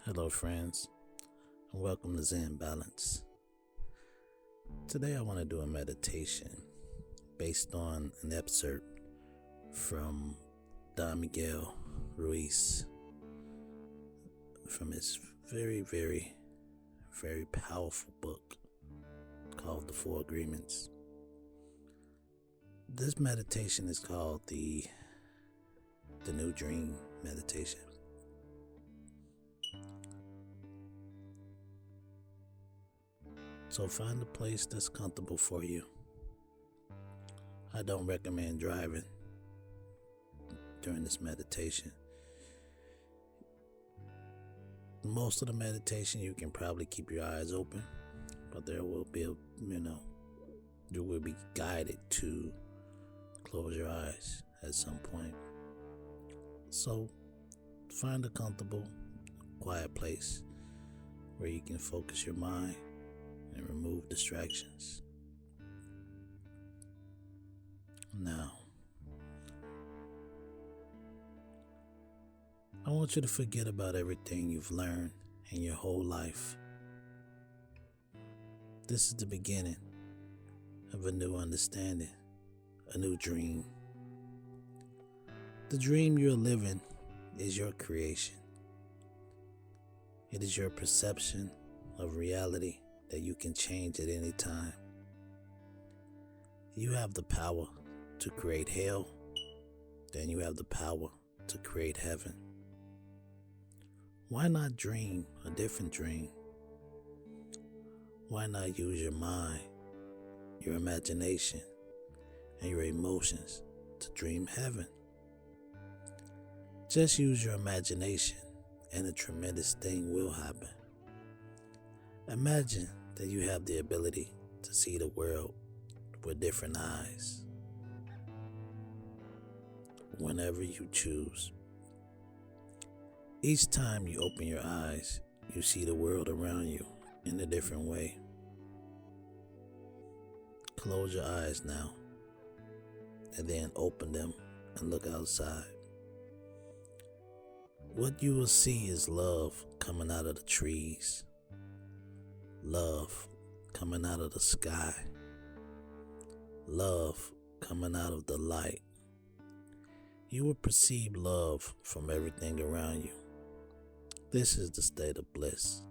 Hello, friends, and welcome to Zen Balance. Today, I want to do a meditation based on an excerpt from Don Miguel Ruiz from his very powerful book called The Four Agreements. This meditation is called the New Dream Meditation. So find a place that's comfortable for you. I don't recommend driving during this meditation. Most of the meditation you can probably keep your eyes open, but there will be, you will be guided to close your eyes at some point. So find a comfortable, quiet place where you can focus your mind and remove distractions. Now, I want you to forget about everything you've learned in your whole life. This is the beginning of a new understanding, a new dream. The dream you're living is your creation. It is your perception of reality that you can change at any time. You have the power to create hell, then you have the power to create heaven. Why not dream a different dream? Why not use your mind, your imagination, and your emotions to dream heaven? Just use your imagination and a tremendous thing will happen. Imagine that you have the ability to see the world with different eyes. Whenever you choose. Each time you open your eyes, you see the world around you in a different way. Close your eyes now, and then open them and look outside. What you will see is love coming out of the trees. Love coming out of the sky. Love coming out of the light. You will perceive love from everything around you. This is the state of bliss.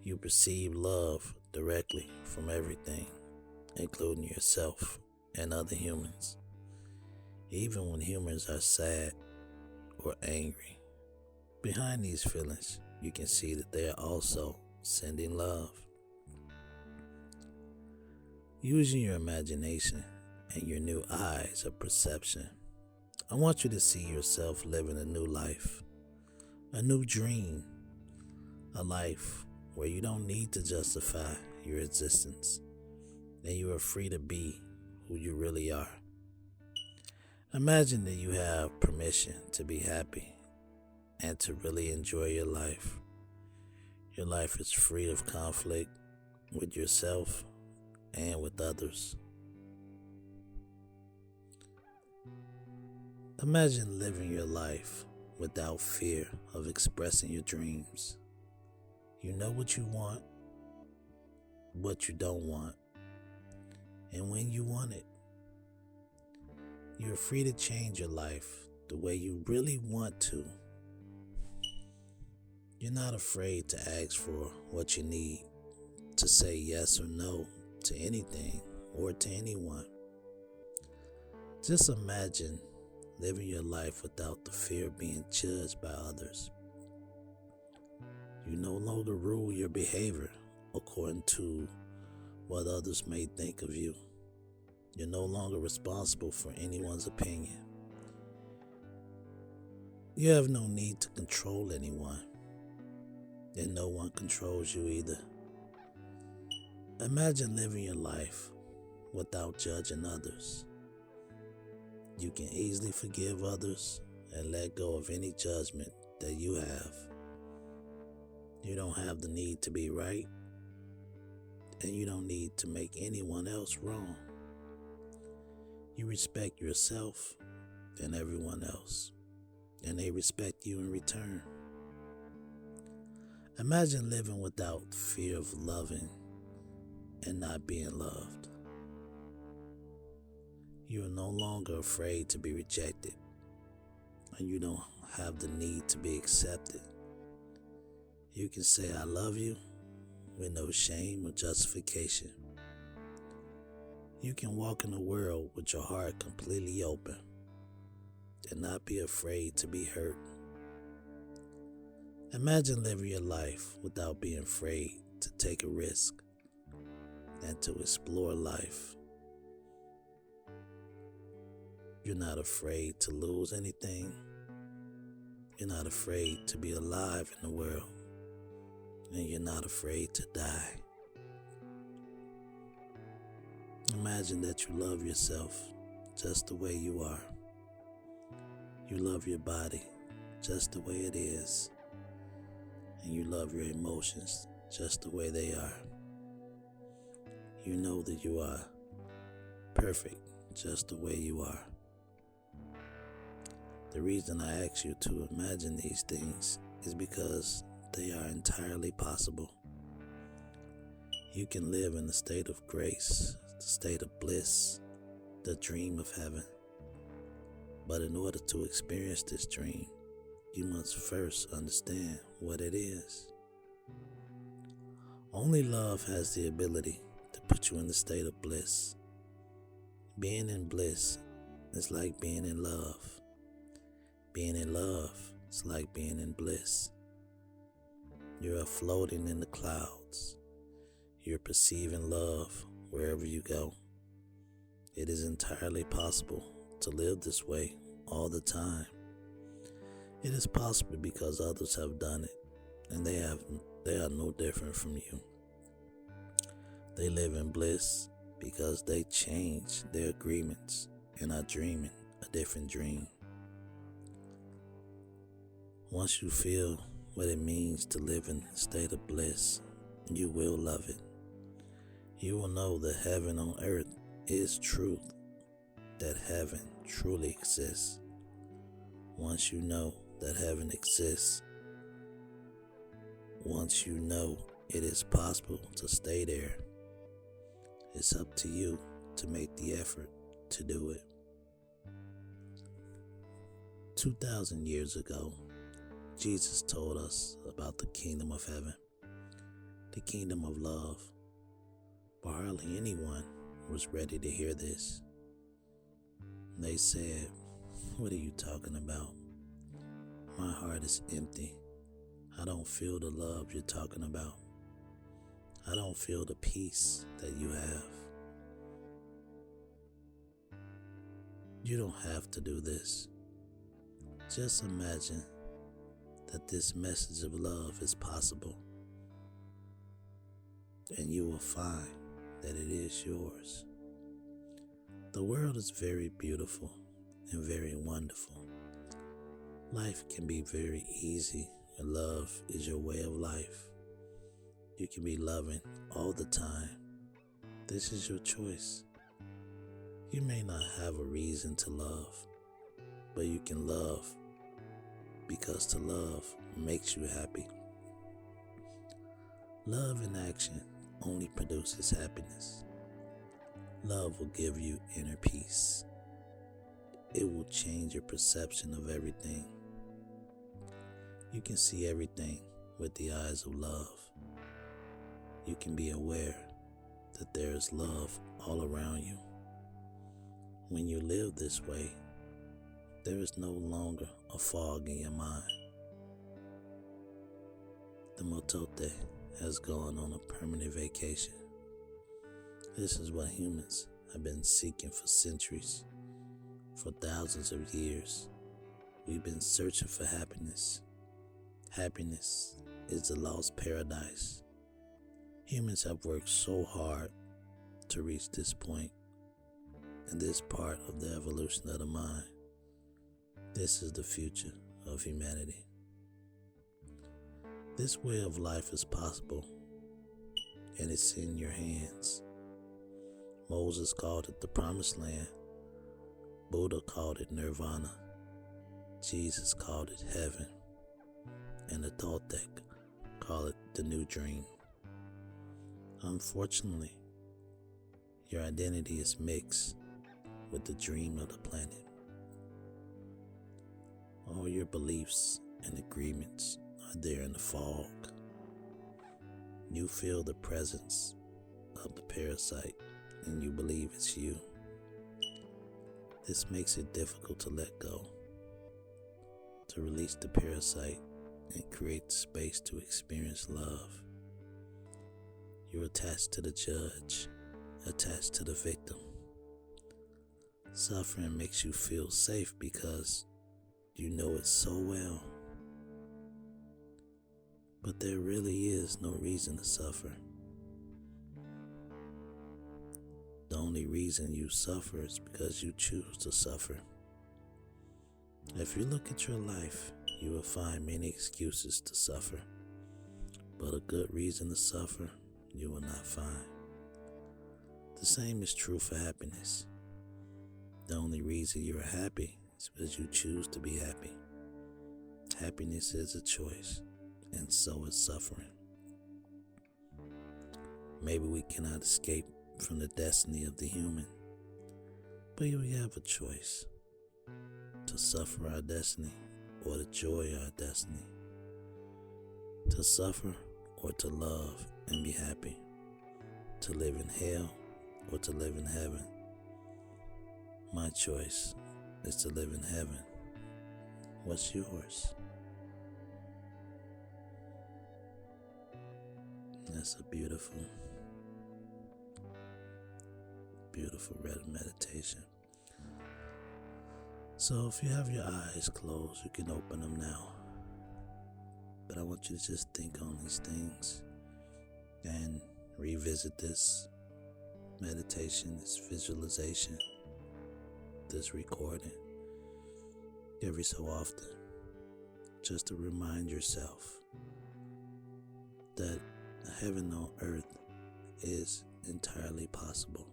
You perceive love directly from everything, including yourself and other humans. Even when humans are sad or angry, behind these feelings, you can see that they are also sending love. Using your imagination and your new eyes of perception, I want you to see yourself living a new life, a new dream, a life where you don't need to justify your existence and you are free to be who you really are. Imagine that you have permission to be happy and to really enjoy your life. Your life is free of conflict with yourself and with others. Imagine living your life without fear of expressing your dreams. You know what you want, what you don't want, and when you want it. You're free to change your life the way you really want to. You're not afraid to ask for what you need, to say yes or no to anything or to anyone. Just imagine living your life without the fear of being judged by others. You no longer rule your behavior according to what others may think of you. You're no longer responsible for anyone's opinion. You have no need to control anyone, and no one controls you either. Imagine living your life without judging others. You can easily forgive others and let go of any judgment that you have. You don't have the need to be right, and you don't need to make anyone else wrong. You respect yourself and everyone else, and they respect you in return. Imagine living without fear of loving and not being loved. You are no longer afraid to be rejected, and you don't have the need to be accepted. You can say, "I love you," with no shame or justification. You can walk in the world with your heart completely open and not be afraid to be hurt. Imagine living your life without being afraid to take a risk and to explore life. You're not afraid to lose anything. You're not afraid to be alive in the world. And you're not afraid to die. Imagine that you love yourself just the way you are. You love your body just the way it is. And you love your emotions just the way they are. You know that you are perfect just the way you are. The reason I ask you to imagine these things is because they are entirely possible. You can live in the state of grace, the state of bliss, the dream of heaven. But in order to experience this dream, you must first understand what it is. Only love has the ability to put you in the state of bliss. Being in bliss is like being in love. Being in love is like being in bliss. You are floating in the clouds. You're perceiving love wherever you go. It is entirely possible to live this way all the time. It is possible because others have done it, and they are no different from you. They live in bliss because they change their agreements and are dreaming a different dream. Once you feel what it means to live in a state of bliss, you will love it. You will know that heaven on earth is truth, that heaven truly exists. Once you know that heaven exists, once you know it is possible to stay there, it's up to you to make the effort to do it. 2,000 years ago, Jesus told us about the kingdom of heaven, the kingdom of love, but hardly anyone was ready to hear this. They said, "What are you talking about? My heart is empty. I don't feel the love you're talking about. I don't feel the peace that you have." You don't have to do this. Just imagine that this message of love is possible, and you will find that it is yours. The world is very beautiful and very wonderful. Life can be very easy, and love is your way of life. You can be loving all the time. This is your choice. You may not have a reason to love, but you can love because to love makes you happy. Love in action only produces happiness. Love will give you inner peace. It will change your perception of everything. You can see everything with the eyes of love. You can be aware that there is love all around you. When you live this way, there is no longer a fog in your mind. The motote has gone on a permanent vacation. This is what humans have been seeking for centuries. For thousands of years, we've been searching for happiness. Happiness is the lost paradise. Humans have worked so hard to reach this point, and this part of the evolution of the mind. This is the future of humanity. This way of life is possible, and it's in your hands. Moses called it the Promised Land. Buddha called it Nirvana. Jesus called it heaven. And the Toltec call it the new dream. Unfortunately, your identity is mixed with the dream of the planet. All your beliefs and agreements are there in the fog. You feel the presence of the parasite and you believe it's you. This makes it difficult to let go, to release the parasite and create space to experience love. You're attached to the judge, attached to the victim. Suffering makes you feel safe because you know it so well. But there really is no reason to suffer. The only reason you suffer is because you choose to suffer. If you look at your life, you will find many excuses to suffer, but a good reason to suffer you will not find. The same is true for happiness. The only reason you are happy is because you choose to be happy. Happiness is a choice, and so is suffering. Maybe we cannot escape from the destiny of the human, but we have a choice to suffer our destiny or to joy our destiny, to suffer or to love and be happy, to live in hell or to live in heaven. My choice is to live in heaven. What's yours? That's a beautiful meditation. So if you have your eyes closed, you can open them now. But I want you to just think on these things and revisit this meditation, this visualization, this recording every so often, just to remind yourself that heaven on earth is entirely possible,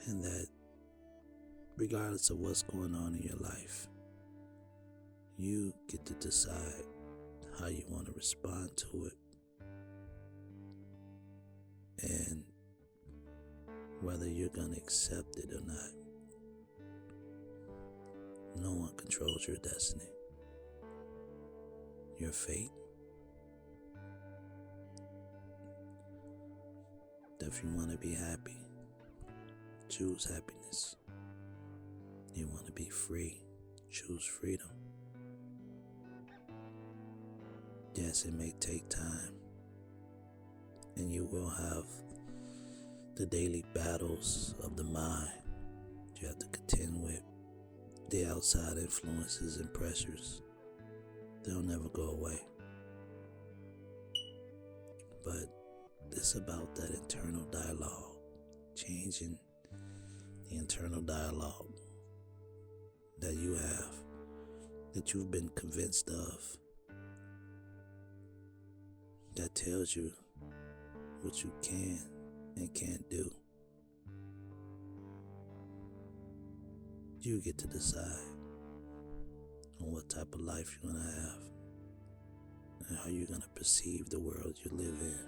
and that regardless of what's going on in your life, you get to decide how you want to respond to it and whether you're going to accept it or not. No one controls your destiny, your fate. If you want to be happy, choose happiness. You want to be free, choose freedom. Yes, it may take time, and you will have the daily battles of the mind you have to contend with, the outside influences and pressures. They'll never go away. But it's about that internal dialogue, changing the internal dialogue that you have, that you've been convinced of, that tells you what you can and can't do. You get to decide on what type of life you're going to have and how you're going to perceive the world you live in.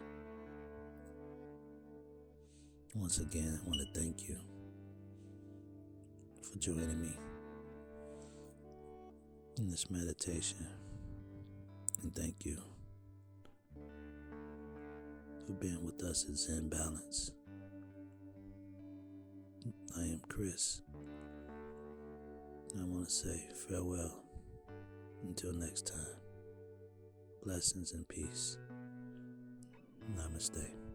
Once again, I want to thank you for joining me in this meditation. And thank you for being with us at Zen Balance. I am Chris. I want to say farewell until next time. Blessings and peace. Namaste.